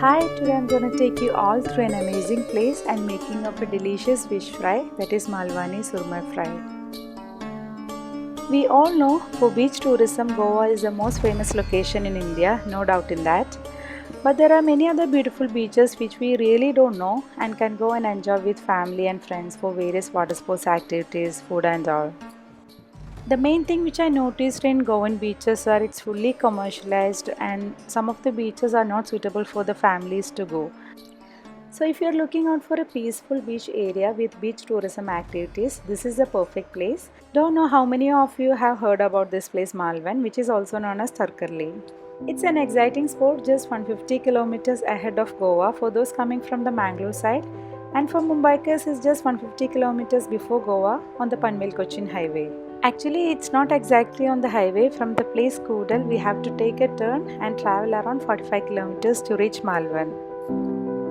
Hi, today I'm going to take you all through an amazing place and making of a delicious fish fry, that is Malwani Surma fry. We all know for beach tourism, Goa is the most famous location in India, no doubt in that. But there are many other beautiful beaches which we really don't know and can go and enjoy with family and friends for various water sports activities, food and all. The main thing which I noticed in Goan beaches are it's fully commercialized and some of the beaches are not suitable for the families to go. So if you're looking out for a peaceful beach area with beach tourism activities, this is the perfect place. Don't know how many of you have heard about this place Malvan, which is also known as Tharkarli. It's an exciting spot just 150 kilometers ahead of Goa for those coming from the Mangalore side, and for Mumbaikars is just 150 kilometers before Goa on the Panvel Cochin highway. Actually, it's not exactly on the highway. From the place Kudal, we have to take a turn and travel around 45 kilometers to reach Malvan.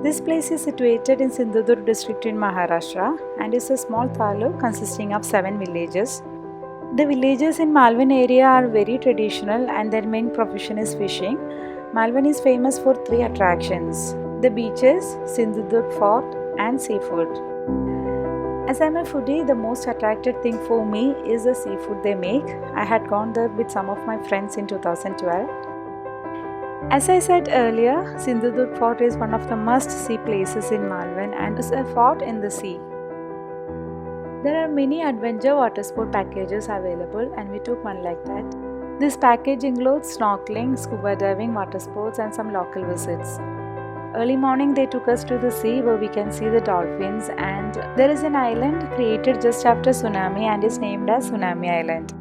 This place is situated in Sindhudurg district in Maharashtra and is a small taluk consisting of 7 villages. The villages in Malvan area are very traditional and their main profession is fishing. Malvan is famous for 3 attractions: the beaches, Sindhudurg fort and seafood. As I'm a foodie, the most attractive thing for me is the seafood they make. I had gone there with some of my friends in 2012. As I said earlier, Sindhudurg Fort is one of the must-see places in Malvan and is a fort in the sea. There are many adventure water sport packages available and we took one like that. This package includes snorkeling, scuba diving, water sports and some local visits. Early morning they took us to the sea where we can see the dolphins, and there is an island created just after tsunami and is named as Tsunami Island.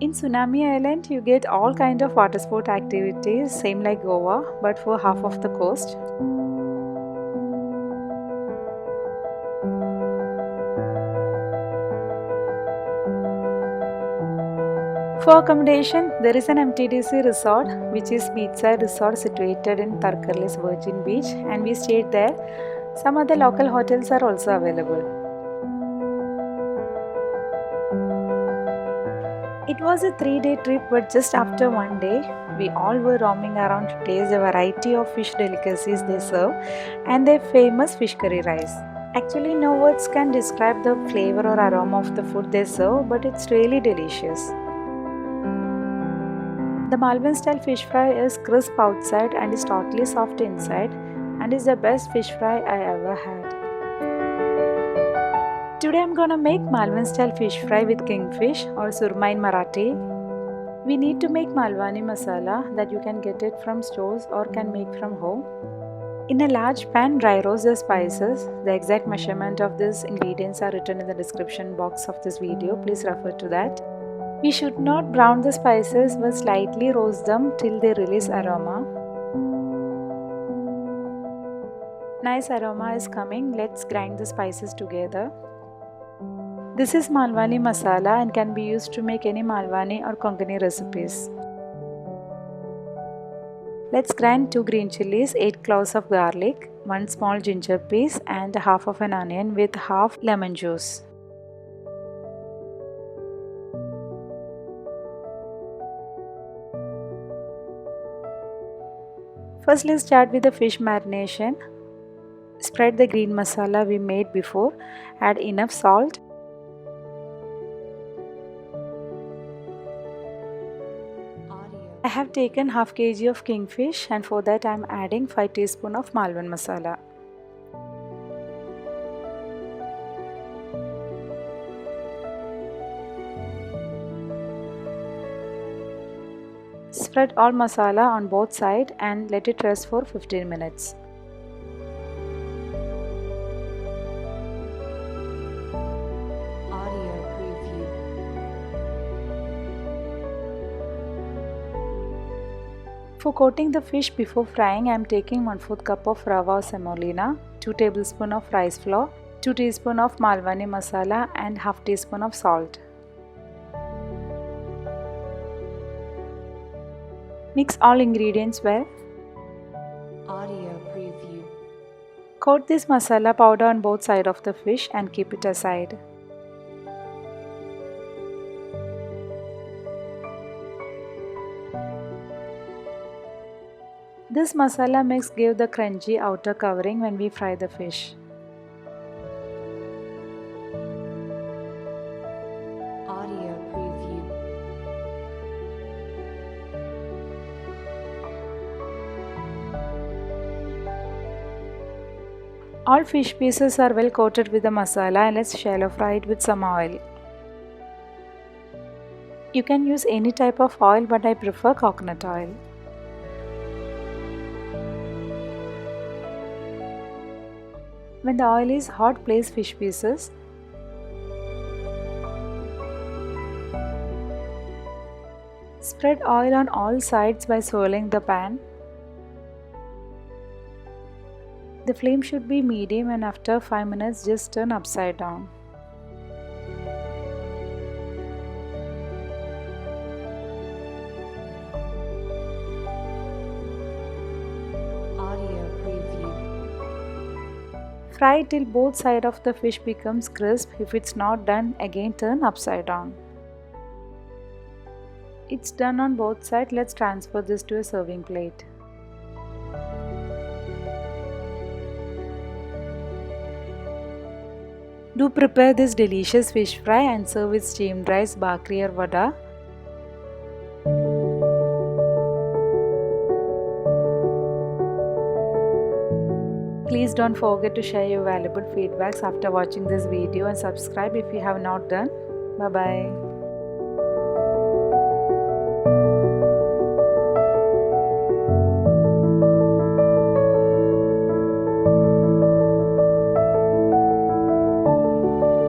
In Tsunami Island, you get all kind of water sport activities, same like Goa, but for half of the coast. For accommodation, there is an MTDC resort, which is beachside resort situated in Tharkarli's Virgin Beach, and we stayed there. Some other local hotels are also available. It was a 3-day trip, but just after one day, we all were roaming around to taste a variety of fish delicacies they serve and their famous fish curry rice. Actually, no words can describe the flavor or aroma of the food they serve, but it's really delicious. The Malvan style fish fry is crisp outside and is totally soft inside, and is the best fish fry I ever had. Today I'm gonna make Malvan style fish fry with kingfish or surma in Marathi. We need to make Malwani masala that you can get it from stores or can make from home. In a large pan, dry roast the spices. The exact measurement of these ingredients are written in the description box of this video. Please refer to that. We should not brown the spices but slightly roast them till they release aroma. Nice aroma is coming. Let's grind the spices together. This is Malwani masala and can be used to make any Malwani or Konkani recipes. Let's grind 2 green chilies, 8 cloves of garlic, 1 small ginger piece and half of an onion with half lemon juice. First, let's start with the fish marination. Spread the green masala we made before. Add enough salt. I have taken half kg of kingfish and for that I am adding 5 teaspoons of Malvan masala. Spread all masala on both sides and let it rest for 15 minutes. For coating the fish before frying, I am taking 1/4 cup of rava semolina, 2 tablespoons of rice flour, 2 teaspoons of Malwani masala and half teaspoon of salt. Mix all ingredients well. Coat this masala powder on both sides of the fish and keep it aside. This masala mix gives the crunchy outer covering when we fry the fish. Audio preview. All fish pieces are well coated with the masala and let's shallow fry it with some oil. You can use any type of oil but I prefer coconut oil. When the oil is hot, place fish pieces. Spread oil on all sides by swirling the pan. The flame should be medium and after 5 minutes just turn upside down. Audio preview. Fry till both sides of the fish becomes crisp. If it's not done, again turn upside down. It's done on both sides. Let's transfer this to a serving plate. Do prepare this delicious fish fry and serve with steamed rice, bhakri or vada. Please don't forget to share your valuable feedbacks after watching this video and subscribe if you have not done. Bye bye.